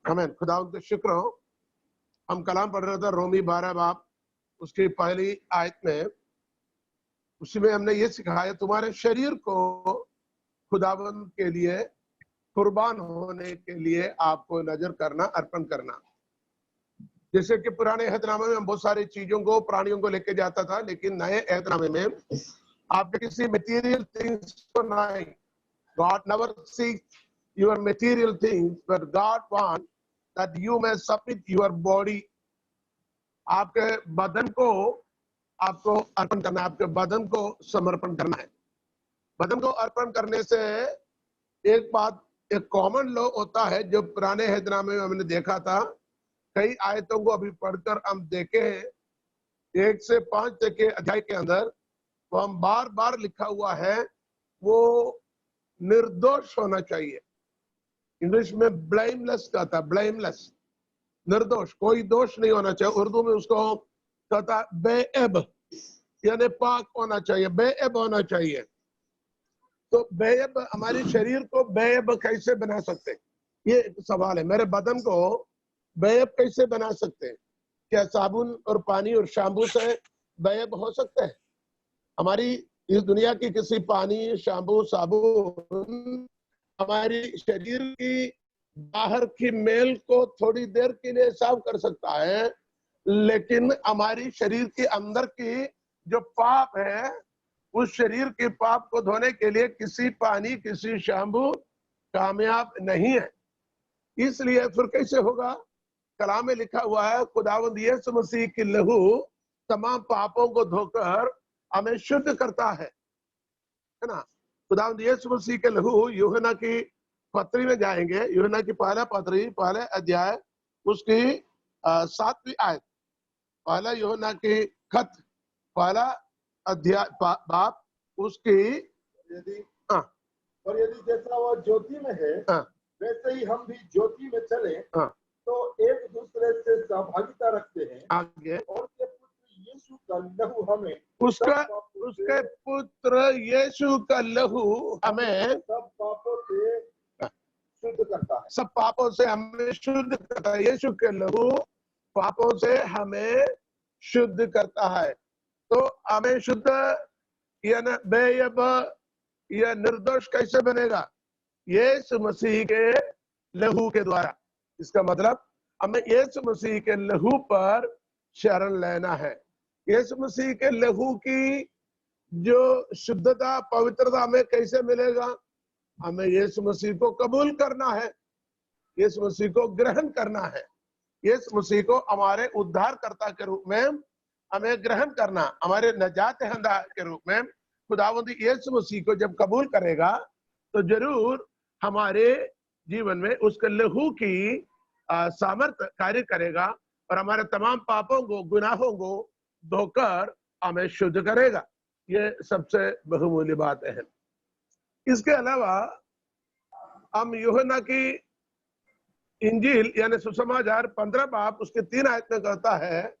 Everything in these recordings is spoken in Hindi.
आमीन। खुदा उनका शुक्र हो। हम कलाम पढ़ रहे थे रोमी 12 बाब उसकी पहली आयत में, उसी में हमने ये सिखाया तुम्हारे शरीर को खुदावंद के लिए कुर्बान होने के लिए आपको नजर करना, अर्पण करना। जैसे कि पुराने अहदनामे में बहुत सारी चीजों को, प्राणियों को लेके जाता था, लेकिन नए अहदनामे में आप किसी मटेरियल थिंग्स को नहीं, God never seeks your material things, but God wants that you may submit your body. आपके बदन को आपको अर्पण करना है, आपके बदन को समर्पण करना है। बदन को अर्पण करने से एक बात, एक कॉमन लॉ होता है जो पुराने अहदनामे में हमने देखा था। कई आयतों को अभी पढ़कर हम देखे हैं, 1 से 5 तक के अध्याय के अंदर वो हम बार बार लिखा हुआ है, वो निर्दोष होना चाहिए। इंग्लिश में ब्लेमलेस कहता, ब्लेमलेस, निर्दोष, कोई दोष नहीं होना चाहिए। उर्दू में उसको कहता बेऐब, यानी पाक होना चाहिए, बेऐब होना चाहिए। तो बेऐब, हमारे शरीर को बेऐब कैसे बना सकते हैं, ये एक सवाल है। मेरे बदन को बेऐब कैसे बना सकते हैं? क्या साबुन और पानी और शैम्पू से बेऐब हो सकते हैं? हमारी इस दुनिया की किसी पानी, शैम्पू, साबुन हमारी शरीर की बाहर की मेल को थोड़ी देर के लिए साफ कर सकता है, लेकिन हमारी शरीर के अंदर की जो पाप है, उस शरीर के पाप को धोने के लिए किसी पानी, किसी शैम्पू कामयाब नहीं है। इसलिए फिर कैसे होगा? कलाम में लिखा हुआ है खुदावंद यीशु मसीह की लहू तमाम पापों को धोकर हमें शुद्ध करता है ना। खुदावंद यीशु मसीह के लहू, यूहन्ना की पत्री में जाएंगे, यूहन्ना की पहला पत्री, पहले अध्याय, उसकी 7वीं आयत, पहला यूहन्ना की खत, पहला अध्याय बाप, उसकी यदि और यदि जैसा वह ज्योति में है वैसे ही हम भी ज्योति में चले तो एक दूसरे से सहभागिता रखते हैं। आगे, और उसके पुत्र यीशु का लहू हमें उसके पुत्र यीशु का लहू हमें सब पापों से शुद्ध करता है। सब पापों से हमें शुद्ध करता है। यीशु के लहू पापों से हमें शुद्ध करता है। तो हमें शुद्ध या बेऐब या निर्दोष कैसे बनेगा? यीशु मसीह के लहू के द्वारा। इसका मतलब हमें यीशु मसीह के लहू पर शरण लेना है। यीशु मसीह के लहू की जो शुद्धता, पवित्रता हमें कैसे मिलेगा? हमें यीशु मसीह को कबूल करना है, यीशु मसीह को ग्रहण करना है, यीशु मसीह को हमारे उद्धारकर्ता के रूप में हमें ग्रहण करना, हमारे नजात दहिंदा के रूप में। खुदावंद यीशु मसीह को जब कबूल करेगा तो जरूर हमारे जीवन में उसके लहू की सामर्थ्य कार्य करेगा और हमारे तमाम पापों को, गुनाहों को धोकर हमें शुद्ध करेगा। ये सबसे बहुमूल्य बात है। इसके अलावा हम यूहन्ना की इंजील यानी सुसमाचार 15 बाब उसके 3 आयत में कहता है,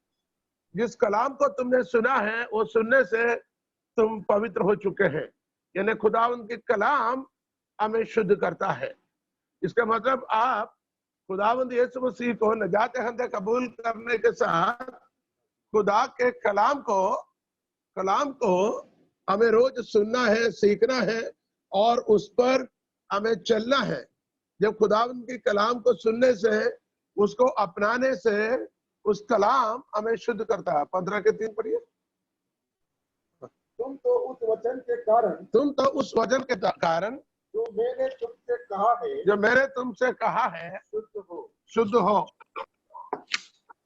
जिस कलाम को तुमने सुना है वो सुनने से तुम पवित्र हो चुके हैं। यानी खुदावंद के कलाम हमें शुद्ध करता है। इसका मतलब आप खुदावंद यीशु मसीह को नजात दहिंदा कबूल करने के साथ खुदा के कलाम को हमें रोज सुनना है, सीखना है और उस पर हमें चलना है। जब खुदावंद के कलाम को सुनने से, उसको अपनाने से, उस कलाम हमें शुद्ध करता है। 15 के 3 पढ़िए। तुम तो उस वचन के कारण जो मैंने तुमसे कहा है शुद्ध हो।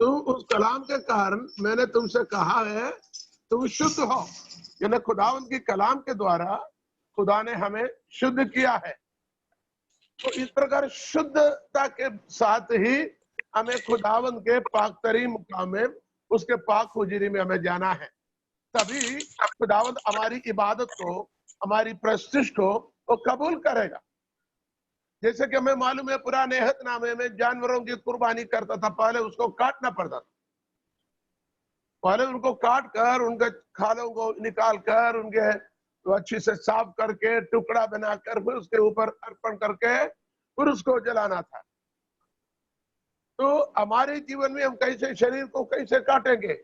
तुम उस कलाम के कारण मैंने तुमसे कहा है तुम शुद्ध हो। यानी खुदावंद की कलाम के द्वारा खुदा ने हमें शुद्ध किया है। तो इस प्रकार शुद्धता के साथ ही हमें खुदावंद के पाकतरीन मुकाम में, उसके पाक हुजूरी में हमें जाना है। तभी खुदावंद हमारी इबादत को, हमारी प्रस्तुति को वो कबूल करेगा। जैसे कि हमें मालूम है पुराने अहदनामे में जानवरों की कुर्बानी करता था, पहले उसको काटना पड़ता था। पहले उनको काट कर, उनके खालों को निकाल कर, उनके अच्छी से साफ करके, टुकड़ा बनाकर, फिर उसके ऊपर अर्पण करके फिर उसको जलाना था। तो हमारे जीवन में हम कैसे शरीर को कैसे काटेंगे?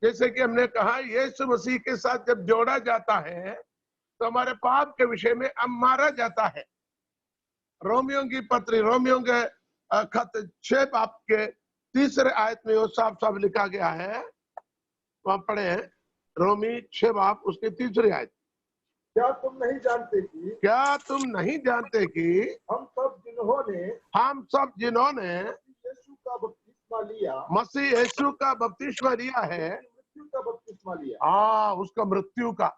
जैसे कि हमने कहा यीशु मसीह के साथ जब जोड़ा जाता है तो हमारे पाप के विषय में हम मारा जाता है। रोमियो की पत्री, रोमियो के खत 6 बाब के 3 आयत में वो साफ साफ लिखा गया है, वहां पढ़े हैं, रोमी 6 बाब उसके 3 आयत। क्या तुम नहीं जानते कि हम सब जिन्होंने यीशु का बपतिस्मा लिया, मसीह यीशु का बपतिस्मा लिया है, मृत्यु का बपतिस्मा लिया, उसका मृत्यु का।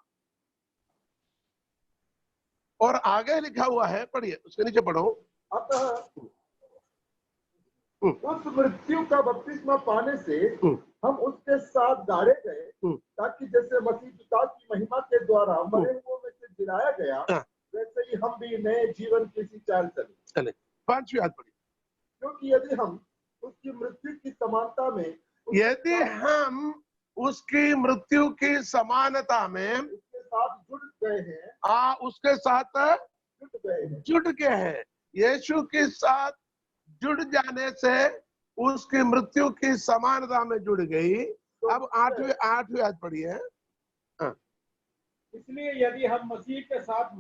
और आगे लिखा हुआ है, पढ़िए उसके नीचे पढ़ो। अतः उस मृत्यु का बपतिस्मा पाने से हम उसके साथ गाड़े गए, ताकि जैसे मसीह पिता की महिमा के द्वारा मरे हुओं में से जिलाया गया, वैसे ही हम भी नए जीवन की सी चाल चले। 5वीं आयत पढ़िए। क्योंकि यदि हम उसकी मृत्यु की समानता में उसके साथ जुड़ गए हैं, उसके साथ जुड़ गए हैं। यीशु के साथ जुड़ जाने से उसकी मृत्यु की समानता में जुड़ गई। अब 8वीं आयत पढ़िए। इसलिए यदि हम मसीह के साथ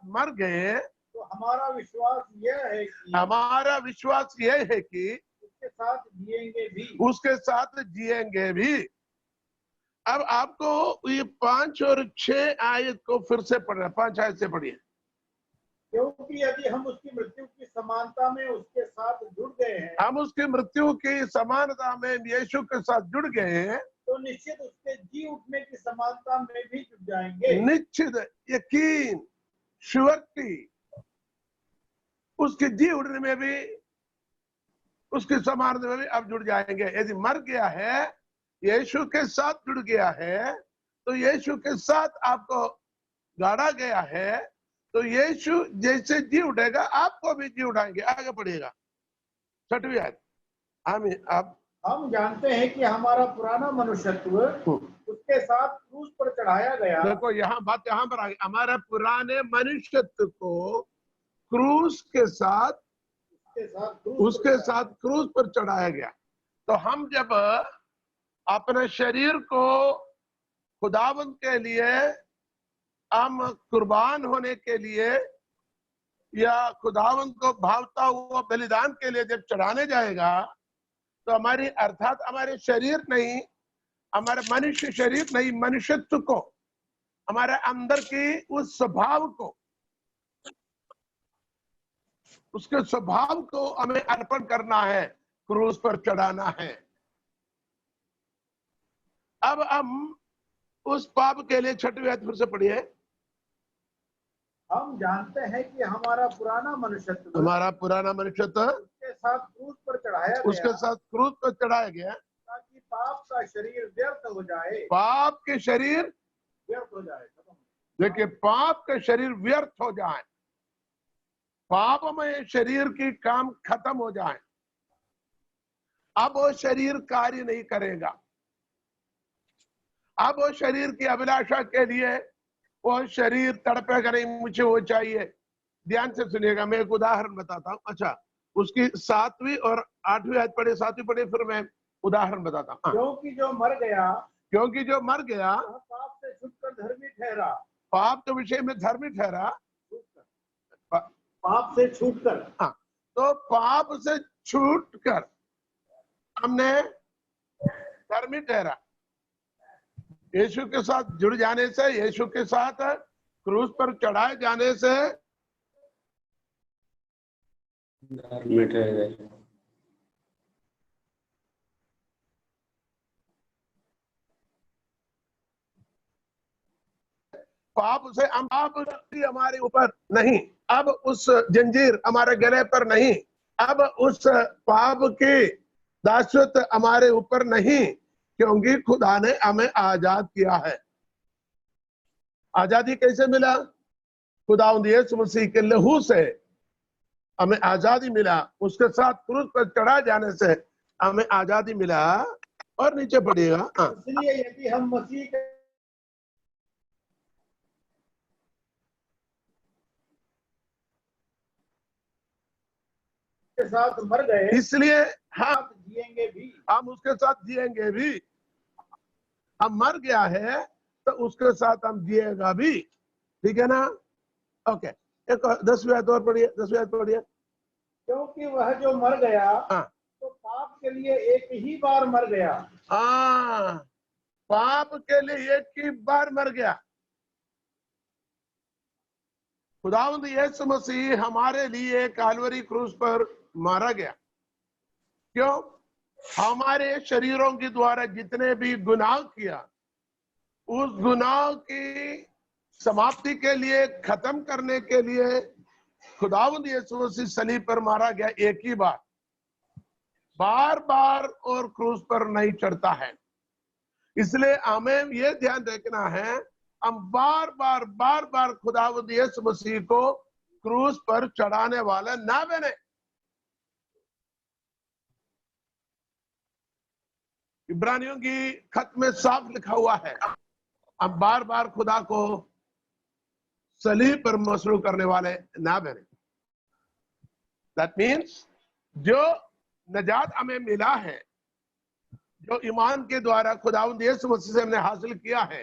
मर गए, तो हमारा विश्वास यह है कि उसके साथ जिएंगे भी। अब आपको ये 5 और 6 आयत को फिर से पढ़ना, 5 आयत से पढ़िए। क्योंकि यदि हम उसकी मृत्यु की समानता में उसके साथ जुड़ गए हैं, हम उसकी मृत्यु की समानता में यीशु के साथ जुड़ गए हैं, तो निश्चित उसके जी उठने की समानता में भी जुड़ जाएंगे। निश्चित, यकीन, श्योरिटी, उसके जी उठने में भी, उसकी समानता में भी अब जुड़ जाएंगे। यदि मर गया है, यीशु के साथ जुड़ गया है, तो यीशु के साथ आपको गाड़ा गया है, तो यीशु जैसे जी उठेगा आपको भी जी उठाएंगे। आगे पढ़िएगा 6वीं आयत। अब हम जानते हैं कि हमारा पुराना मनुष्यत्व उसके साथ क्रूस पर चढ़ाया गया। देखो यहाँ बात यहाँ पर आ गई, हमारे पुराने मनुष्यत्व को क्रूस के साथ उसके साथ क्रूस पर चढ़ाया गया। तो हम जब अपने शरीर को खुदावंद के लिए, हम कुर्बान होने के लिए या खुदावंद को भावता हुआ बलिदान के लिए जब चढ़ाने जाएगा, तो हमारी, अर्थात हमारे शरीर नहीं, हमारे मनुष्य शरीर नहीं, मनुष्यत्व को, हमारे अंदर की उस स्वभाव को, उसके स्वभाव को हमें अर्पण करना है, क्रूस पर चढ़ाना है। अब हम उस पाप के लिए 6वीं आयत फिर से पढ़िए। हम जानते हैं कि हमारा पुराना मनुष्यत्व उसके साथ क्रूस पर चढ़ाया गया, ताकि पाप का शरीर व्यर्थ हो जाए। पाप के शरीर व्यर्थ हो जाए, देखिए, पाप के शरीर व्यर्थ हो जाए, पाप में शरीर की काम खत्म हो जाए। अब वो शरीर कार्य नहीं करेगा। अब वो शरीर की अभिलाषा के लिए वो शरीर तड़पेगा नहीं, मुझे वो चाहिए। ध्यान से सुनिएगा, मैं एक उदाहरण बताता हूँ। अच्छा, उसकी 7वीं और 8वीं आयत पढ़े, 7वीं पढ़े, फिर मैं उदाहरण बताता हूँ। क्योंकि जो मर गया पाप से छूटकर धर्मी ठहरा। पाप के विषय में धर्मी ठहरा, पाप से छूटकर। तो पाप से छूटकर हमने धर्मी ठहरा। यीशु के साथ जुड़ जाने से, यीशु के साथ क्रूस पर चढ़ाए जाने से धर्मी ठहर गए। पाप से हम, पाप हमारे ऊपर नहीं, अब उस जंजीर हमारे गले पर नहीं, अब उस पाप की दासत्व हमारे ऊपर नहीं, क्योंकि खुदा ने हमें आजाद किया है। आजादी कैसे मिला? खुदावंद यीशु मसीह के लहू से हमें आजादी मिला, उसके साथ क्रूस पर चढ़ा जाने से हमें आजादी मिला। और नीचे पढ़िएगा। इसलिए यदि हम मसीह के उसके साथ मर गए, इसलिए हम जिएंगे भी। हम उसके साथ जिएंगे भी। हम मर गया है तो उसके साथ हम जिएगा भी, ठीक है ना? ओके, एक 10वीं आयत और पढ़िए, 10वीं आयत पढ़िए। क्योंकि वह जो मर गया हाँ, तो पाप के लिए एक ही बार मर गया। हाँ, पाप के लिए एक ही बार मर गया। खुदावंद यीशु मसीह हमारे लिए काल्वरी क्रूस पर मारा गया। क्यों? हमारे शरीरों के द्वारा जितने भी गुनाह किया, उस गुनाह की समाप्ति के लिए, खत्म करने के लिए खुदावंद यीशु मसीह सलीब पर मारा गया एक ही बार, बार बार और क्रूस पर नहीं चढ़ता है। इसलिए हमें ये ध्यान रखना है, हम बार बार खुदावंद यीशु मसीह को क्रूस पर चढ़ाने वाला ना बने। इब्रानियों की खत में साफ लिखा हुआ है, हम बार बार खुदा को सलीब पर मसरूर करने वाले ना बने। दैट मीन्स जो नजात हमें मिला है, जो ईमान के द्वारा खुदावंद यीशु मसीह से हमने हासिल किया है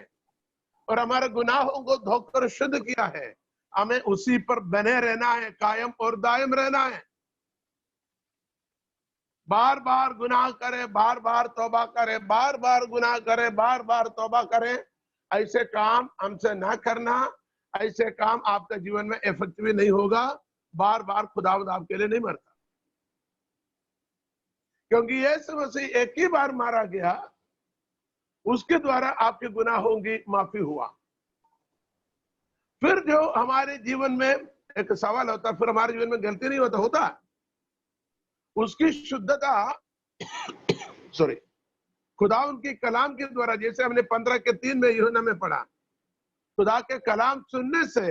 और हमारे गुनाहों को धोकर शुद्ध किया है, हमें उसी पर बने रहना है, कायम और दायम रहना है। बार बार गुनाह करे, बार बार तौबा करे, बार बार गुनाह करे, बार बार तौबा करे, ऐसे काम हमसे ना करना। ऐसे काम आपके जीवन में इफेक्टिव नहीं होगा। बार बार खुदावंद आपके लिए नहीं मरता, क्योंकि यीशु मसीह एक ही बार मारा गया, उसके द्वारा आपके गुनाहों की माफी हुआ। फिर जो हमारे जीवन में एक सवाल होता, फिर हमारे जीवन में गलती नहीं होता उसकी शुद्धता सॉरी खुदा उनकी कलाम के द्वारा, जैसे हमने 15:3 में यूहन्ना में पढ़ा, खुदा के कलाम सुनने से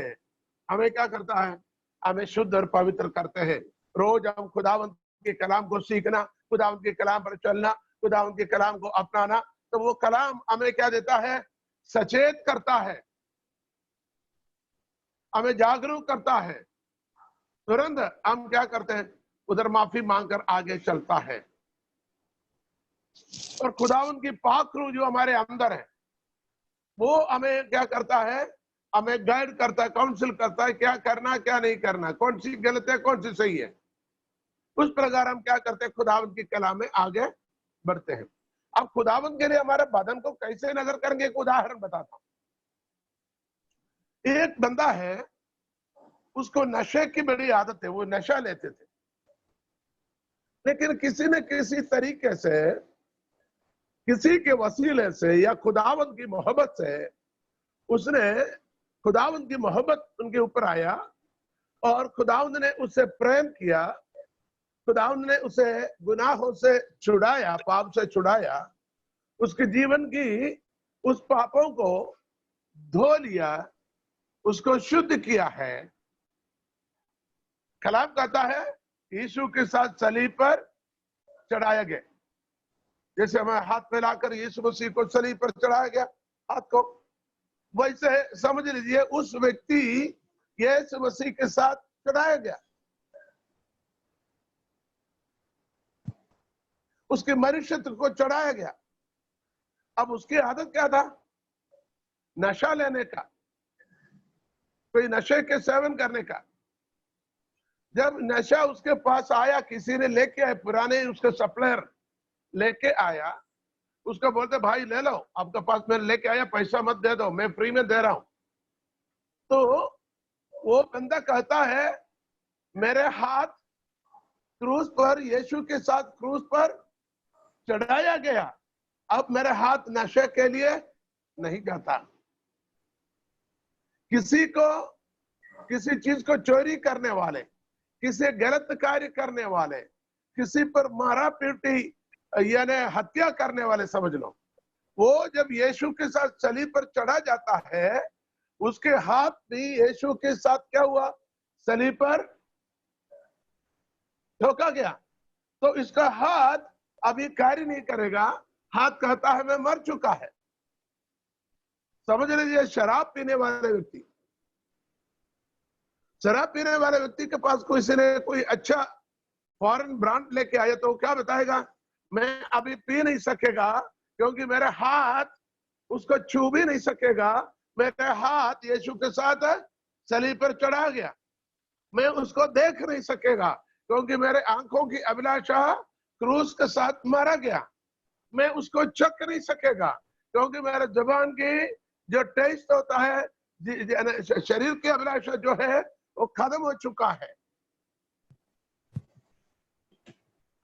हमें क्या करता है? हमें शुद्ध और पवित्र करते हैं। रोज हम खुदावंत के कलाम को सीखना, खुदावंत के कलाम पर चलना, खुदावंत के कलाम को अपनाना, तो वो कलाम हमें क्या देता है? सचेत करता है, हमें जागरूक करता है। तुरंत हम क्या करते हैं? उधर माफी मांगकर आगे चलता है। और खुदावंत की पाक रूह जो हमारे अंदर है, वो हमें क्या करता है? हमें गाइड करता है, काउंसिल करता है, क्या करना क्या नहीं करना, कौन सी गलत है कौन सी सही है। उस प्रकार हम क्या करते हैं? खुदावंत की कलाम में आगे बढ़ते हैं। अब खुदावंत के लिए हमारे बदन को कैसे नजर करेंगे, एक उदाहरण बताता हूं। एक बंदा है, उसको नशे की बड़ी आदत है, वो नशा लेते थे, लेकिन किसी न किसी तरीके से, किसी के वसीले से या खुदावंत की मोहब्बत से, उसने खुदावंत की मोहब्बत उनके ऊपर आया और खुदावंत ने उससे प्रेम किया। खुदावंत ने उसे गुनाहों से छुड़ाया, पाप से छुड़ाया, उसके जीवन की उस पापों को धो लिया, उसको शुद्ध किया है। कलाम कहता है यीशु के साथ सलीब पर चढ़ाया गया। जैसे हमें हाथ मिलाकर यीशु मसीह को सलीब पर चढ़ाया गया हाथ को, वैसे समझ लीजिए उस व्यक्ति यीशु मसीह के साथ चढ़ाया गया। उसके मनुष्यत्व को चढ़ाया गया। अब उसकी आदत क्या था? नशा लेने का, कोई नशे के सेवन करने का। जब नशा उसके पास आया, किसी ने लेके आए, पुराने उसके सप्लायर लेके आया, उसको बोलते भाई ले लो, आपके पास मैं लेके आया, पैसा मत दे दो, मैं फ्री में दे रहा हूं। तो वो बंदा कहता है मेरे हाथ क्रूस पर, यीशु के साथ क्रूस पर चढ़ाया गया, अब मेरे हाथ नशे के लिए नहीं जाता। किसी को, किसी चीज को चोरी करने वाले, किसी गलत कार्य करने वाले, किसी पर मारा पीटी यानी हत्या करने वाले समझ लो, वो जब यीशु के साथ सलीब पर चढ़ा जाता है, उसके हाथ भी यीशु के साथ क्या हुआ? सलीब पर ठोका गया। तो इसका हाथ अभी कार्य नहीं करेगा, हाथ कहता है मैं मर चुका है। समझ लीजिए, शराब पीने वाले व्यक्ति, शराब पीने वाले व्यक्ति के पास किसी ने कोई अच्छा फॉरेन ब्रांड लेके आया तो क्या बताएगा, मैं अभी पी नहीं सकेगा क्योंकि मेरा हाथ उसको छू भी नहीं सकेगा, मेरा हाथ यीशु के साथ सलीब पर चढ़ा गया। मैं उसको देख नहीं सकेगा क्योंकि मेरे आंखों की अभिलाषा क्रूस के साथ मारा गया। मैं उसको चख नहीं सकेगा क्योंकि मेरे जुबान की जो टेस्ट होता है, शरीर की अभिलाषा जो है वो खत्म हो चुका है।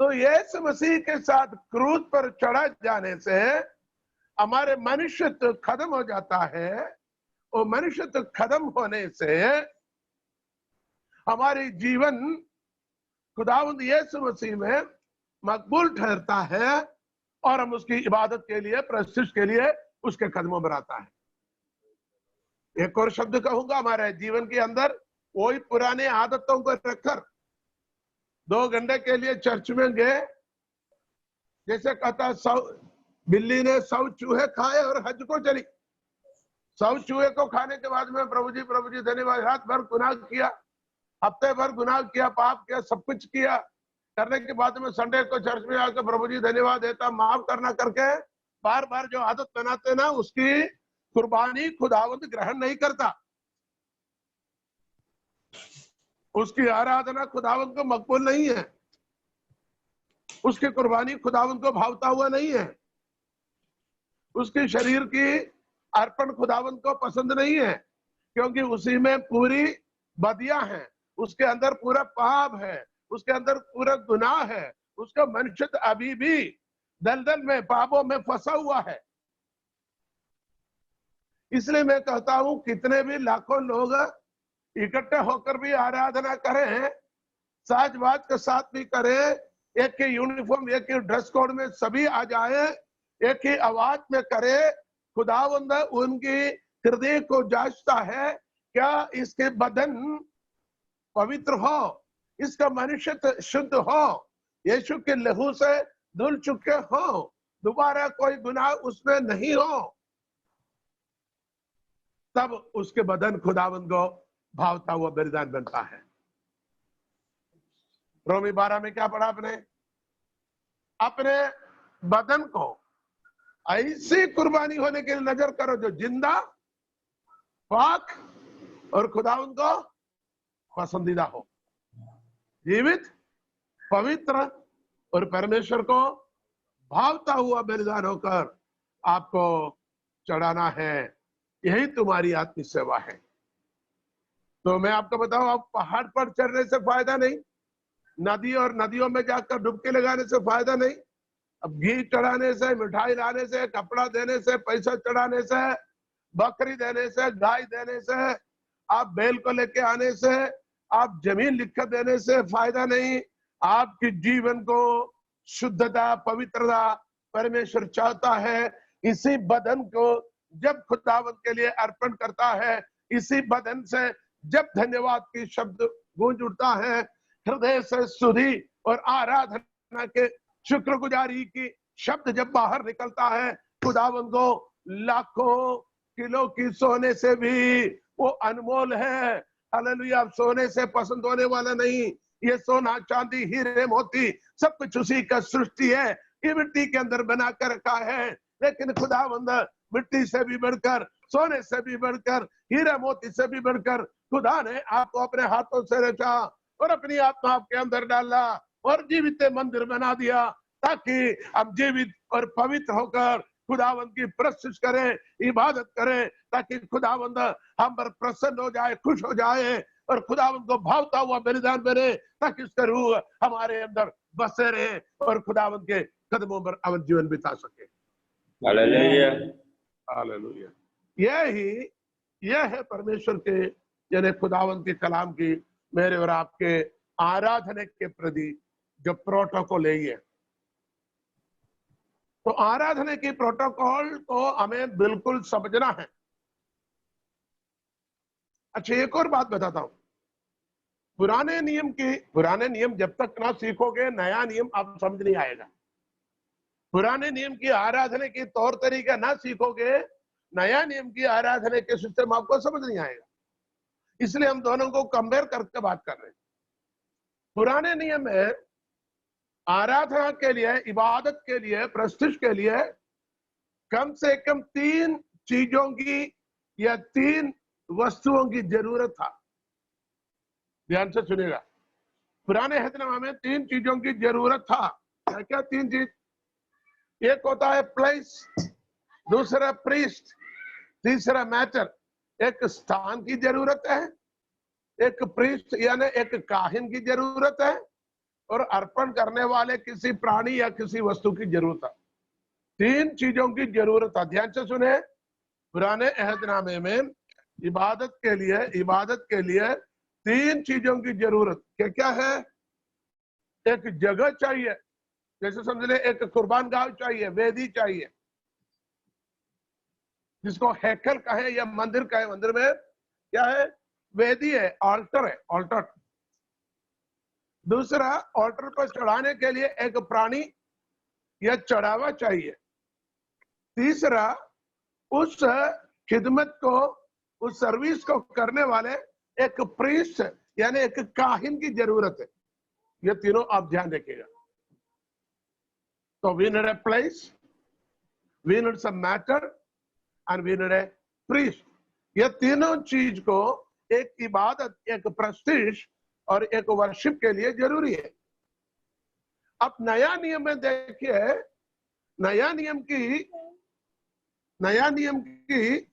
तो यीशु मसीह के साथ क्रूस पर चढ़ा जाने से हमारे मनुष्यत्व खत्म हो जाता है। वो मनुष्यत्व खत्म होने से हमारी जीवन खुदावंद यीशु मसीह में मकबूल ठहरता है और हम उसकी इबादत के लिए, प्रस्तुति के लिए उसके कदमों में आता है। एक और शब्द कहूंगा, हमारे जीवन के अंदर वही पुराने आदतों को रखकर 2 घंटे के लिए चर्च में गए, जैसे कहता 100 बिल्ली ने 100 चूहे खाए और हज को चली। 100 चूहे को खाने के बाद में प्रभु जी धन्यवाद, रात भर गुनाह किया, हफ्ते भर गुनाह किया, पाप किया, सब कुछ किया, करने के बाद में संडे को चर्च में आकर प्रभु जी धन्यवाद देता, माफ करना करके बार बार जो आदत बनाते ना, उसकी कुर्बानी खुदावंद ग्रहण नहीं करता, उसकी आराधना खुदावंद को मकबूल नहीं है, उसकी कुर्बानी खुदावंद को भावता हुआ नहीं है, उसके शरीर की अर्पण खुदावंद को पसंद नहीं है, क्योंकि उसी में पूरी बदियां हैं, उसके अंदर पूरा पाप है, उसके अंदर पूरा गुनाह है, उसका मनुष्य अभी भी दलदल में, पापों में फंसा हुआ है। इसलिए मैं कहता हूं, कितने भी लाखों लोग इकट्ठे होकर भी आराधना करें, साज-बाज के साथ भी करें, एक ही यूनिफॉर्म, एक ही ड्रेस कोड में सभी आ जाए, एक ही आवाज में करे, खुदावंद उनकी हृदय को जांचता है, क्या इसके बदन पवित्र हो, इसका मनुष्य शुद्ध हो, यीशु के लहू से धुल चुके हो, दोबारा कोई गुनाह उसमें नहीं हो, तब उसके बदन खुदावंद को भावता हुआ बलिदान बनता है। रोमी 12 में क्या पढ़ा आपने? अपने बदन को ऐसी कुर्बानी होने के लिए नजर करो जो जिंदा, पाक और खुदावंद को पसंदीदा हो, जीवित, पवित्र और परमेश्वर को भावता हुआ बलिदान होकर आपको चढ़ाना है। यही तुम्हारी आत्मिक सेवा है। तो मैं आपको बताऊं, आप पहाड़ पर चढ़ने से फायदा नहीं, नदी और नदियों में जाकर डुबकी लगाने से फायदा नहीं, अब घी चढ़ाने से, मिठाई लाने से, कपड़ा देने से, पैसा चढ़ाने से, बकरी देने से, गाय देने से, आप बैल को लेके आने से, आप जमीन लिखकर देने से फायदा नहीं। आपके जीवन को शुद्धता, पवित्रता परमेश्वर चाहता है। इसी बदन को जब खुदावंद के लिए अर्पण करता है, इसी बदन से जब धन्यवाद की शब्द गूंज उठता है, हृदय से स्तुति और आराधना के शुक्रगुजारी की शब्द जब बाहर निकलता है, खुदावंद को लाखों किलो की सोने से भी वो अनमोल है। हालेलुया। सोने से पसंद होने वाला नहीं, ये सोना, चांदी, हीरे, मोती सब कुछ उसी का सृष्टि है, ये मिट्टी के अंदर बना कर रखा है, लेकिन खुदावंद मिट्टी से भी बढ़कर, सोने से भी बढ़कर, हीरा मोती से भी बढ़कर खुदा ने आपको अपने हाथों से रचा और अपनी आत्मा आपके अंदर डाला और जीवित मंदिर बना दिया, ताकि हम जीवित और पवित्र होकर खुदावंद की प्रस्तुति करें, इबादत करें, ताकि खुदावंद हम पर प्रसन्न हो जाए, खुश हो जाए और खुदावंद को भावता हुआ बलिदान बने, ताकि उसका रूह हमारे अंदर बसे रहे और खुदावंद के कदमों पर अमन जीवन बिता सके। Hallelujah, hallelujah. यह है परमेश्वर के, यानी खुदावंद के कलाम की मेरे और आपके आराधना के प्रति जो प्रोटोकॉल है ये। तो आराधना की प्रोटोकॉल को हमें बिल्कुल समझना है। अच्छा, एक और बात बताता हूं, पुराने नियम जब तक ना सीखोगे, नया नियम आप समझ नहीं आएगा। पुराने नियम की आराधना के तौर तरीका ना सीखोगे, नया नियम की आराधना के सिस्टम आपको समझ नहीं आएगा। इसलिए हम दोनों को कंपेयर करके बात कर रहे हैं। पुराने नियम में आराधना के लिए, इबादत के लिए, प्रस्तुति के लिए कम से कम 3 चीजों की या 3 वस्तुओं की जरूरत था। ध्यान से सुनिएगा, पुराने अहदनामा में 3 चीजों की जरूरत था। क्या क्या 3 चीज? एक होता है प्लेस, दूसरा प्रीस्ट, तीसरा मैटर। एक स्थान की जरूरत है, एक प्रीस्ट यानी एक काहिन की जरूरत है, और अर्पण करने वाले किसी प्राणी या किसी वस्तु की जरूरत है। 3 चीजों की जरूरत है। ध्यान से सुने, पुराने अहदनामे में इबादत के लिए 3 चीजों की जरूरत क्या क्या है? एक जगह चाहिए, जैसे समझ ले एक कुर्बान गाह चाहिए, वेदी चाहिए जिसको हैकल कहे या मंदिर कहे। मंदिर में क्या है? वेदी है, ऑल्टर है, ऑल्टर। दूसरा, ऑल्टर पर चढ़ाने के लिए एक प्राणी या चढ़ावा चाहिए। तीसरा, उस खिदमत को, उस सर्विस को करने वाले एक प्रीस्ट यानी एक काहिन की जरूरत है। ये तीनों आप ध्यान रखिएगा। तो we need a place, we need some matter and we need a priest. ये तीनों चीज को एक इबादत, एक प्रस्टिश और एक वर्शिप के लिए जरूरी है। अब नया नियम में देखिए, नया नियम की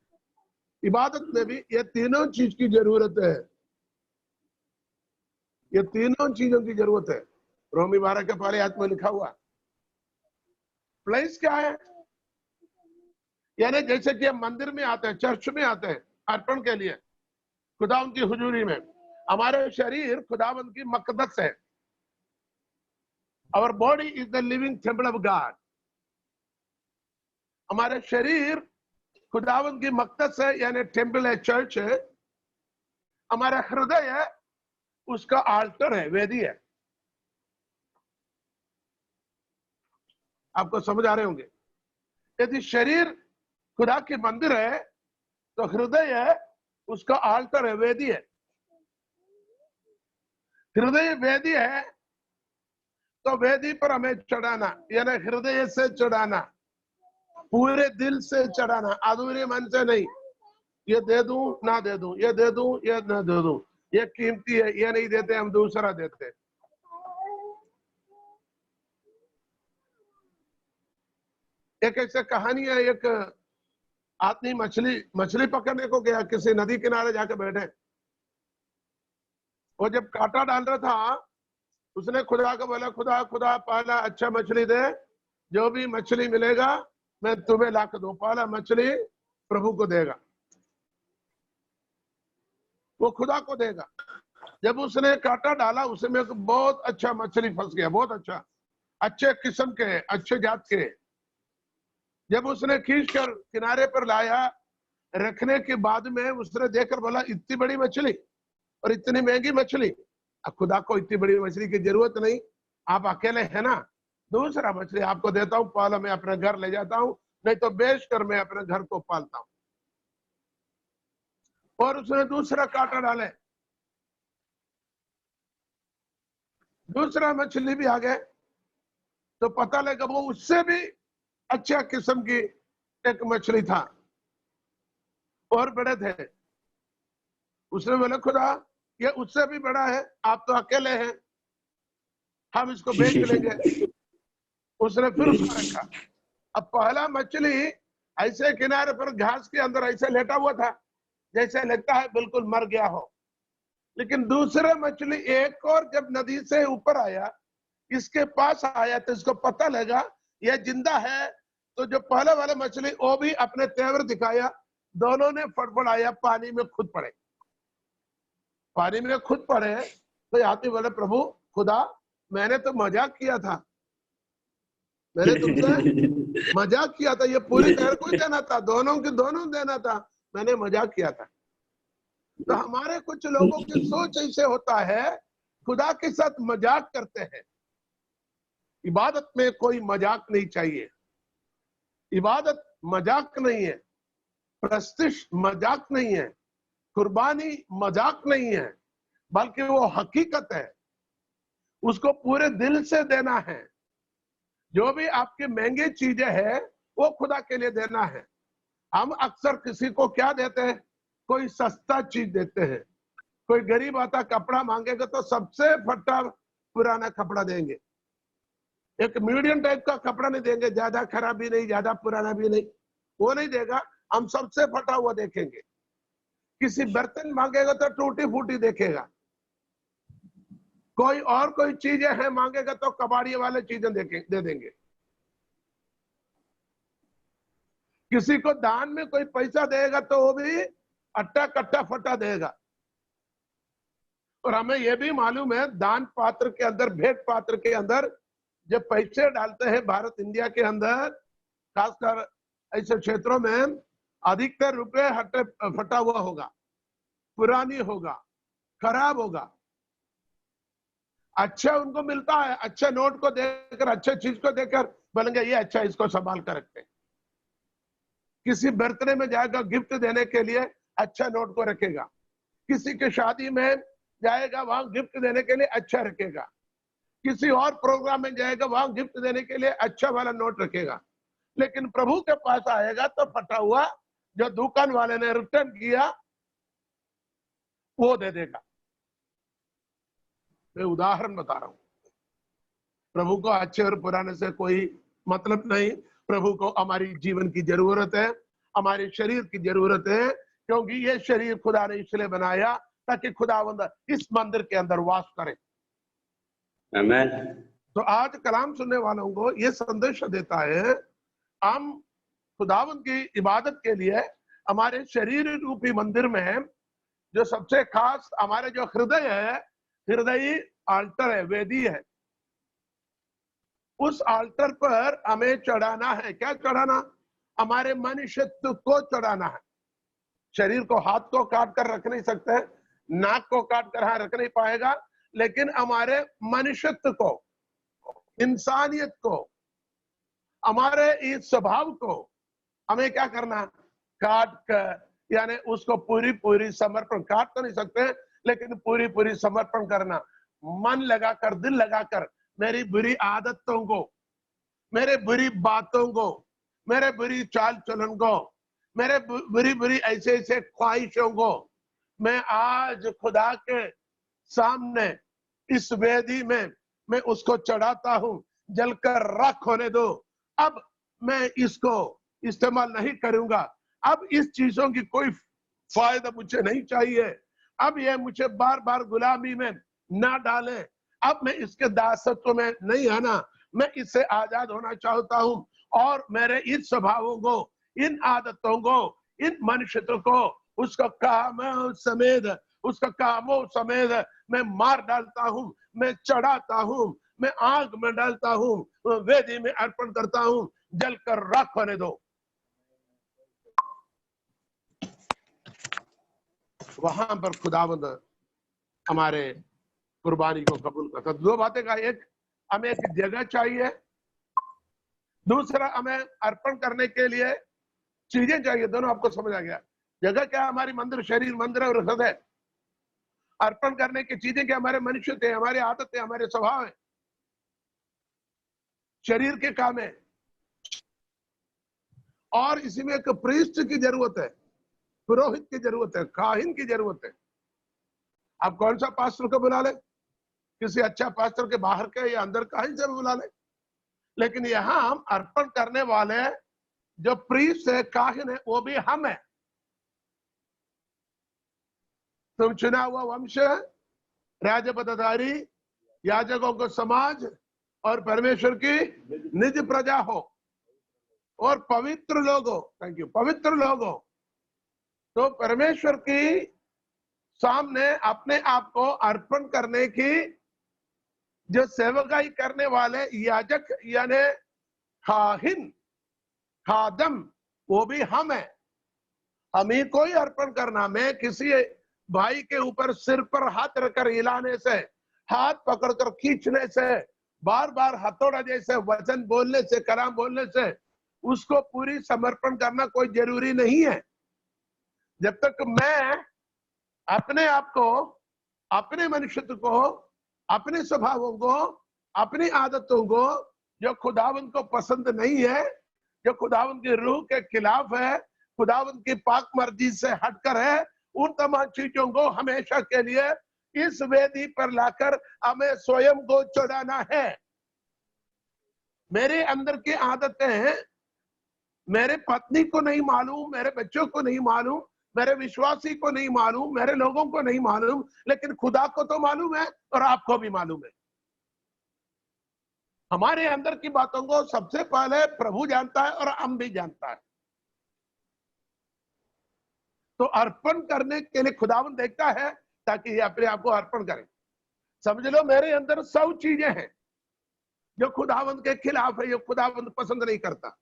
इबादत में भी ये तीनों चीज की जरूरत है। ये तीनों चीजों की जरूरत है। रोमी 12 के पहले आयत में लिखा हुआ। प्लेस क्या है? यानी जैसे कि हम मंदिर में आते हैं, चर्च में आते हैं अर्पण के लिए, खुदावंद की हुजूरी में। हमारे शरीर खुदावंद की मकदस है। Our body is the living temple of God. हमारे शरीर खुदावंद की मकदस है, यानी टेम्पल है, चर्च है। हमारा हृदय है, उसका आल्टर है, वेदी है। आपको समझ आ रहे होंगे। यदि शरीर खुदा के मंदिर है तो हृदय है, उसका आल्टर है, वेदी है। हृदय वेदी है तो वेदी पर हमें चढ़ाना, यानी हृदय से चढ़ाना, पूरे दिल से चढ़ाना, अधूरे मन से नहीं। ये दे दूं ना दे दूं, ये दे दूं ये ना दे दूं, ये कीमती है, ये नहीं देते, हम दूसरा देते। एक ऐसे कहानी है, एक आदमी मछली पकड़ने को गया, किसी नदी किनारे जाकर बैठे। वो जब कांटा डाल रहा था, उसने खुदा को बोला, खुदा पहला अच्छा मछली दे, जो भी मछली मिलेगा मैं तुम्हें लाकर दूं। पहला मछली प्रभु को देगा, वो खुदा को देगा। जब उसने कांटा डाला, उसमें बहुत अच्छा मछली फंस गया, बहुत अच्छा, अच्छे किस्म के, अच्छे जात के। जब उसने खींच कर किनारे पर लाया, रखने के बाद में उसने देखकर बोला, इतनी बड़ी मछली और इतनी महंगी मछली, अब खुदा को इतनी बड़ी मछली की जरूरत नहीं, आप अकेले है ना, दूसरा मछली आपको देता हूं, पहले मैं अपने घर ले जाता हूं, नहीं तो बेच कर मैं अपने घर को पालता हूं। और उसने दूसरा कांटा डाले, दूसरा मछली भी आ गए, तो पता लगा वो उससे भी अच्छा किस्म की एक मछली था, और बड़े थे। उसने बोला, खुदा ये उससे भी बड़ा है, आप तो अकेले हैं, हम इसको बेच लेंगे। उसने फिर उसको रखा। अब पहला मछली ऐसे किनारे पर घास के अंदर ऐसे लेटा हुआ था, जैसे लगता है बिल्कुल मर गया हो। लेकिन दूसरा मछली एक और जब नदी से ऊपर आया, इसके पास आया, तो इसको पता लगा यह जिंदा है। तो जो पहले वाला मछली, वो भी अपने तेवर दिखाया, दोनों ने फड़फड़ाया, पानी में खुद पड़े। पानी में खुद पड़े तो आदमी बोले, प्रभु खुदा, मैंने तो मजाक किया था, मैंने तुमसे मजाक किया था, ये पूरी तरह को देना था, दोनों के दोनों देना था, मैंने मजाक किया था। तो हमारे कुछ लोगों की सोच ऐसे होता है, खुदा के साथ मजाक करते हैं। इबादत में कोई मजाक नहीं चाहिए। इबादत मजाक नहीं है, प्रस्तिश मजाक नहीं है, कुर्बानी मजाक नहीं है, बल्कि वो हकीकत है, उसको पूरे दिल से देना है। जो भी आपकी महंगी चीजें हैं वो खुदा के लिए देना है। हम अक्सर किसी को क्या देते हैं, कोई सस्ता चीज देते हैं। कोई गरीब आता कपड़ा मांगेगा तो सबसे फटा पुराना कपड़ा देंगे, एक मीडियम टाइप का कपड़ा नहीं देंगे, ज्यादा खराब भी नहीं ज्यादा पुराना भी नहीं, वो नहीं देगा। हम सबसे फटा हुआ देखेंगे। किसी बर्तन मांगेगा तो टूटी फूटी देखेगा। कोई चीजें हैं मांगेगा तो कबाड़ी वाले चीजें दे देंगे। किसी को दान में कोई पैसा देगा तो वो भी अट्टा कट्टा फटा देगा। और हमें यह भी मालूम है दान पात्र के अंदर, भेंट पात्र के अंदर जब पैसे डालते हैं भारत इंडिया के अंदर, खासकर ऐसे क्षेत्रों में अधिकतर रुपए फटा हुआ होगा, पुरानी होगा, खराब होगा। अच्छा उनको मिलता है, अच्छा नोट को देखकर, अच्छा चीज को देखकर बोलेंगे ये अच्छा, इसको संभाल कर रखते हैं। किसी बर्थडे में जाएगा गिफ्ट देने के लिए, अच्छा नोट को रखेगा। किसी की शादी में जाएगा, वहां गिफ्ट देने के लिए अच्छा रखेगा। किसी और प्रोग्राम में जाएगा, वहां गिफ्ट देने के लिए अच्छा वाला नोट रखेगा। लेकिन प्रभु के पास आएगा तो फटा हुआ जो दुकान वाले ने रिटर्न किया वो दे देगा। मैं उदाहरण बता रहा हूं। प्रभु को अच्छे और पुराने से कोई मतलब नहीं। प्रभु को हमारी जीवन की जरूरत है, हमारे शरीर की जरूरत है, क्योंकि ये शरीर खुदा ने इसलिए बनाया ताकि खुदावंद इस मंदिर के अंदर वास करे। आमीन। तो आज कलाम सुनने वालों को ये संदेश देता है, हम खुदावंद की इबादत के लिए हमारे शरीर रूपी मंदिर में जो सबसे खास हमारे जो हृदय है, हृदय आल्टर है, वेदी है, उस आल्टर पर हमें चढ़ाना है। क्या चढ़ाना? हमारे मनुष्यत्व को चढ़ाना है। शरीर को, हाथ को काट कर रख नहीं सकते, नाक को काट कर रख नहीं पाएगा, लेकिन हमारे मनुष्यत्व को, इंसानियत को, हमारे इस स्वभाव को हमें क्या करना? काट कर, यानी उसको पूरी पूरी समर्पण, काट तो नहीं सकते लेकिन पूरी पूरी समर्पण करना। मन लगाकर, दिल लगाकर, मेरी बुरी आदतों को, मेरे बुरी बातों को, मेरे बुरी चाल चलन को, मेरे बुरी बुरी ऐसे ऐसे ख्वाहिशों को मैं आज खुदा के सामने इस वेदी में मैं उसको चढ़ाता हूं। जलकर राख होने दो। अब मैं इसको इस्तेमाल नहीं करूंगा। अब इस चीजों की कोई फायदा मुझे नहीं चाहिए। अब ये मुझे बार बार गुलामी में ना डाले। अब मैं इसके दासत्व में नहीं आना, मैं इससे आजाद होना चाहता हूं। और मेरे इन स्वभावों को, इन आदतों को, इन मनुष्यत्व को, उसका कामों समेत, उसका कामों समेत मैं मार डालता हूं, मैं चढ़ाता हूं, मैं आग में डालता हूं, वेदी में अर्पण करता हूं। जलकर राख होने दो। वहां पर खुदावंद हमारे कुर्बानी को कबूल करता। दो बातें का, एक हमें एक जगह चाहिए, दूसरा हमें अर्पण करने के लिए चीजें चाहिए। दोनों आपको समझ आ गया? जगह क्या? हमारी मंदिर, शरीर मंदिर और हृदय। अर्पण करने की चीजें क्या? हमारे मनुष्य थे, हमारे आदत है, हमारे स्वभाव है, शरीर के काम है। और इसी में एक प्रीस्ट की जरूरत है, पुरोहित की जरूरत है, काहिन की जरूरत है। आप कौन सा पास्टर को बुला ले, किसी अच्छा पास्टर के बाहर के या अंदर काहिन से बुला ले, लेकिन यहां हम अर्पण करने वाले जो प्रीस्ट है, काहिन है, वो भी हम है। तुम चुना हुआ वंश, राजपदाधारी, याजकों को समाज और परमेश्वर की निज प्रजा हो और पवित्र लोग हो। थैंक यू, पवित्र लोग हो। तो परमेश्वर की सामने अपने आप को अर्पण करने की जो सेवकाई करने वाले याजक यानी काहिन, खादम, वो भी हम है। हम ही को ही अर्पण करना। मैं किसी भाई के ऊपर सिर पर हाथ रखकर हिलाने से, हाथ पकड़कर खींचने से, बार बार हथौड़ा जैसे वचन बोलने से, कलाम बोलने से उसको पूरी समर्पण करना कोई जरूरी नहीं है। जब तक मैं अपने आप को, अपने मनुष्यत्व को अपने स्वभावों को, अपनी आदतों को जो खुदावंद को पसंद नहीं है, जो खुदावंद की रूह के खिलाफ है, खुदावंद की पाक मर्जी से हटकर है, उन तमाम चीजों को हमेशा के लिए इस वेदी पर लाकर हमें स्वयं को चढ़ाना है। मेरे अंदर की आदतें हैं, मेरे पत्नी को नहीं मालूम, मेरे बच्चों को नहीं मालूम, मेरे विश्वासी को नहीं मालूम, मेरे लोगों को नहीं मालूम, लेकिन खुदा को तो मालूम है और आपको भी मालूम है। हमारे अंदर की बातों को सबसे पहले प्रभु जानता है और हम भी जानता है। तो अर्पण करने के लिए खुदावंद देखता है ताकि ये अपने आप को अर्पण करे। समझ लो मेरे अंदर 100 चीजें हैं जो खुदावंद के खिलाफ है, जो खुदावंद पसंद नहीं करता।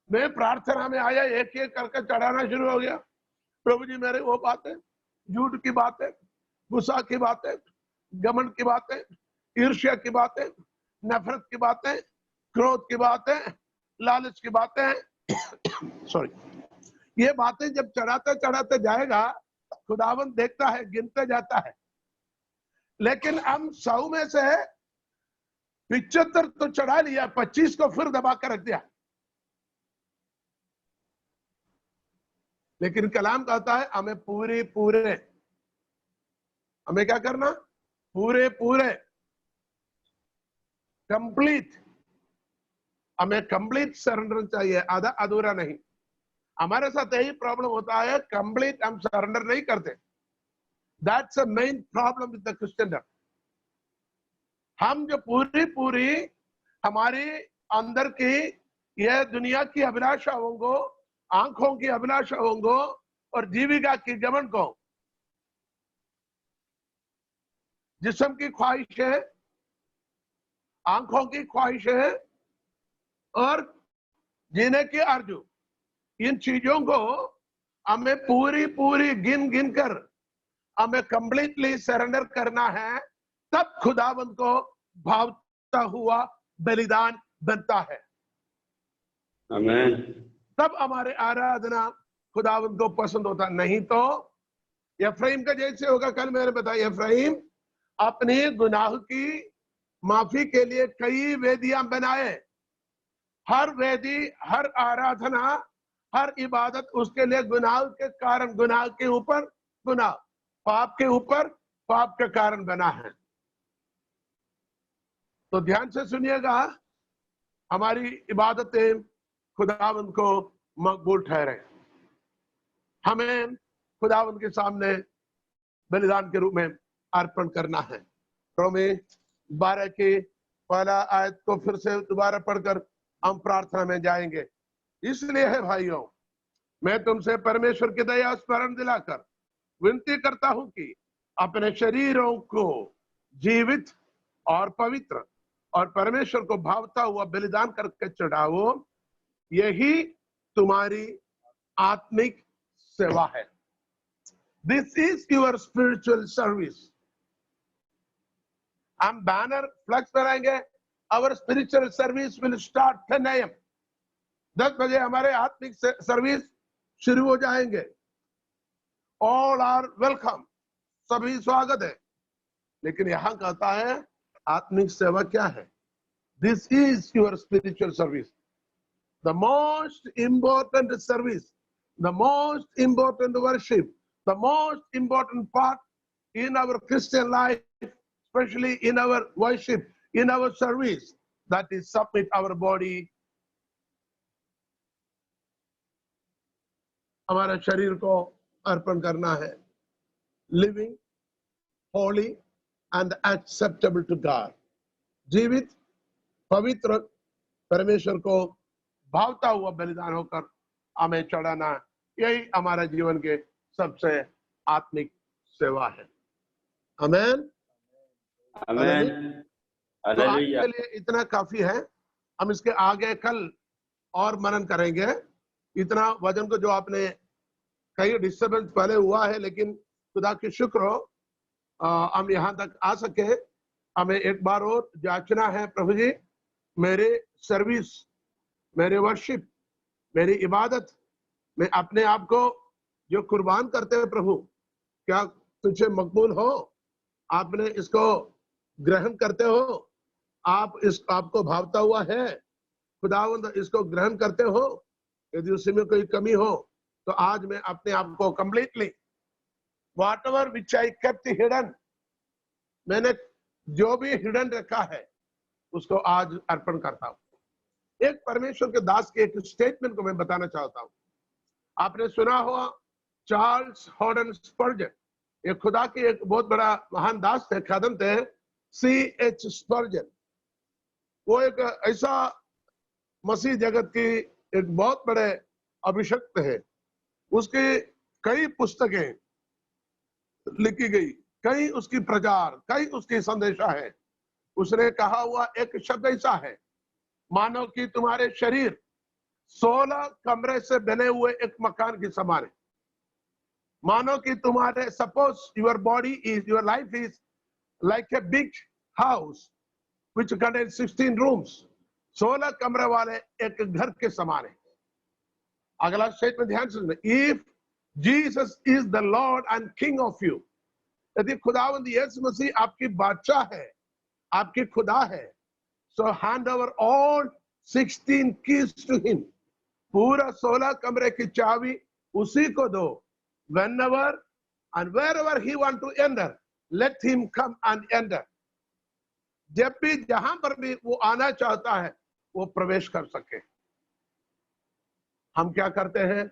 मैं प्रार्थना में आया, एक एक करके चढ़ाना शुरू हो गया। प्रभु जी मेरे वो बातें, झूठ की बातें, गुस्सा की बातें, घमंड की बातें, ईर्ष्या की बातें, नफरत की बातें, क्रोध की बातें, लालच की बातें सॉरी, ये बातें जब चढ़ाते चढ़ाते जाएगा, खुदावंद देखता है, गिनते जाता है। लेकिन हम 100 में से 75 तो चढ़ा लिया, 25 को फिर दबा कर रख दिया। लेकिन कलाम कहता है हमें पूरे हमें क्या करना? पूरे कंप्लीट, हमें कंप्लीट सरेंडर चाहिए, आधा अधूरा नहीं। हमारे साथ यही प्रॉब्लम होता है, कंप्लीट हम सरेंडर नहीं करते। That's a main problem with the Christian. हम जो पूरी हमारी अंदर की यह दुनिया की अभिलाषाओं को, आंखों की अभिलाषाओं को और जीविका की घमंड को, जिस्म की ख्वाहिशें, आंखों की ख्वाहिशें और जीने की आरज़ू, इन चीजों को हमें पूरी गिन कर हमें कंप्लीटली सरेंडर करना है। तब खुदावंद को भावता हुआ बलिदान बनता है। आमीन। तब हमारे आराधना खुदावंद को पसंद होता। नहीं तो एफ्राइम का जैसे होगा, कल मैंने बताया, एफ्राइम अपने गुनाह की माफी के लिए कई वेदियां बनाए। हर वेदी, हर आराधना, हर इबादत उसके लिए गुनाह के कारण, गुनाह के ऊपर गुनाह, पाप के ऊपर पाप के कारण बना है। तो ध्यान से सुनिएगा, हमारी इबादतें खुदावंद को मकबूल ठहरे। हमें खुदावंद के सामने बलिदान के रूप में अर्पण करना है। रोमी 12 की पहला आयत को फिर से दोबारा पढ़कर हम प्रार्थना में जाएंगे। इसलिए है भाइयों, मैं तुमसे परमेश्वर की दया स्मरण दिलाकर विनती करता हूं कि अपने शरीरों को जीवित और पवित्र और परमेश्वर को भावता हुआ बलिदान करके चढ़ाओ, यही तुम्हारी आत्मिक सेवा है। This is your spiritual service. हम बैनर फ्लैक्स बनाएंगे, our spiritual service will start 10 AM। 10 बजे हमारे आत्मिक सर्विस शुरू हो जाएंगे। ऑल आर वेलकम, सभी स्वागत है। लेकिन यहां कहता है आत्मिक सेवा क्या है? This is your spiritual service, the most important service, the most important worship, the most important part in our Christian life, especially in our worship, in our service, that is submit our body, हमारा शरीर को अर्पण करना है, living holy and acceptable to God, जीवित पवित्र परमेश्वर को भावता हुआ बलिदान होकर हमें चढ़ाना, यही हमारा जीवन के सबसे आत्मिक सेवा है। आमीन। आमीन। तो आज के लिए इतना काफी है। हम इसके आगे कल और मनन करेंगे। इतना वजन को जो आपने, कई डिस्टर्बेंस पहले हुआ है, लेकिन खुदा की शुक्र हो हम यहाँ तक आ सके। हमें एक बार और जांचना है, प्रभु जी मेरे सर्विस, मेरे वर्शिप, मेरी इबादत में अपने आप को जो कुर्बान करते हैं प्रभु, क्या तुझे मकबूल हो? आपने इसको ग्रहण करते हो? आप इस आपको भावता हुआ है? खुदावंद इसको ग्रहण करते हो? यदि उसी में कोई कमी हो तो आज मैं अपने आप को completely whatever which I kept hidden, मैंने जो भी हिडन रखा है उसको आज अर्पण करता हूं। एक परमेश्वर के दास के एक स्टेटमेंट को मैं बताना चाहता हूं। आपने सुना होगा चार्ल्स हॉर्डन स्पर्जन, एक खुदा के एक बहुत बड़ा महान दास थे, खादम थे, C.H. स्पर्जन। वो एक ऐसा मसीह जगत की एक बहुत बड़े अभिषक्त है। उसकी कई पुस्तकें लिखी गई, कई उसकी प्रचार, कई उसकी संदेशा है। उसने कहा हुआ एक शब्द ऐसा है, मानो कि तुम्हारे शरीर 16 कमरे से बने हुए एक मकान के समान है। मानो कि तुम्हारे, suppose your body is, your life is like a big house which contains 16 rooms, 16 कमरे वाले एक घर के समान है। अगला स्टेटमेंट ध्यान से सुनिए, if Jesus is the Lord and king of you, यदि खुदावंद यीशु मसीह आपकी बादशाह है, आपकी खुदा है, सो hand over all 16 keys to him, पूरा 16 कमरे की चाबी उसी को दो। whenever and wherever he want to enter, let him come and enter, जब भी जहां पर भी वो आना चाहता है वो प्रवेश कर सके। हम क्या करते हैं,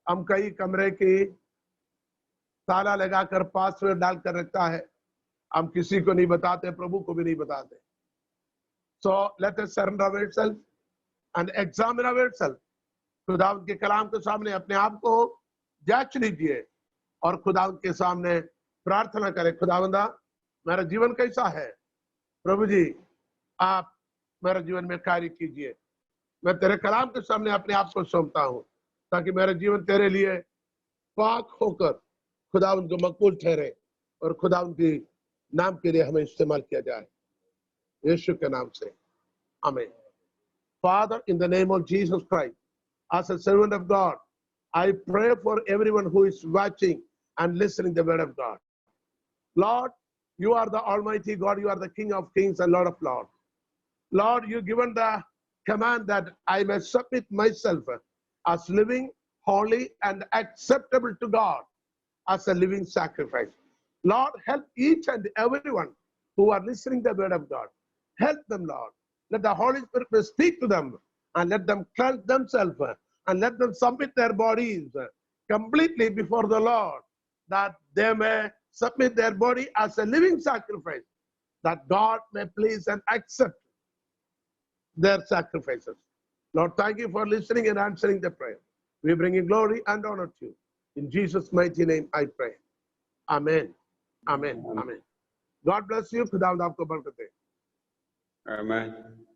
हम कई कमरे की ताला लगाकर पासवर्ड डालकर रखता है, हम किसी को नहीं बताते, प्रभु को भी नहीं बताते। So let us surrender ourselves and examine ourselves. खुदावंद के कलाम के सामने अपने आप को जांच लीजिए और खुदावंद के सामने प्रार्थना करें, खुदावंदा मेरा जीवन कैसा है, प्रभु जी आप मेरे जीवन में कार्य कीजिए। मैं तेरे कलाम के सामने अपने आप को सौंपता हूँ ताकि मेरा जीवन तेरे लिए पाक होकर खुदावंद को मकबूल ठहरे और खुदावंद की नाम के लिए हमें इस्तेमाल किया जाए, यीशु के नाम से, आमीन। Father, in the name of Jesus Christ, as a servant of God, I pray for everyone who is watching and listening the word of God. Lord, you are the Almighty God, you are the King of Kings and Lord of Lords. Lord, you've given the command that I may submit myself as living, holy, and acceptable to God as a living sacrifice. Lord, help each and everyone who are listening the word of God. Help them, Lord. Let the Holy Spirit speak to them and let them cleanse themselves and let them submit their bodies completely before the Lord, that they may submit their body as a living sacrifice, that God may please and accept their sacrifices. Lord, thank you for listening and answering the prayer. We bring you glory and honor to you. In Jesus' mighty name I pray. Amen. Amen. Amen. God bless you. खुदावंद आपको बरकत दे। Amen.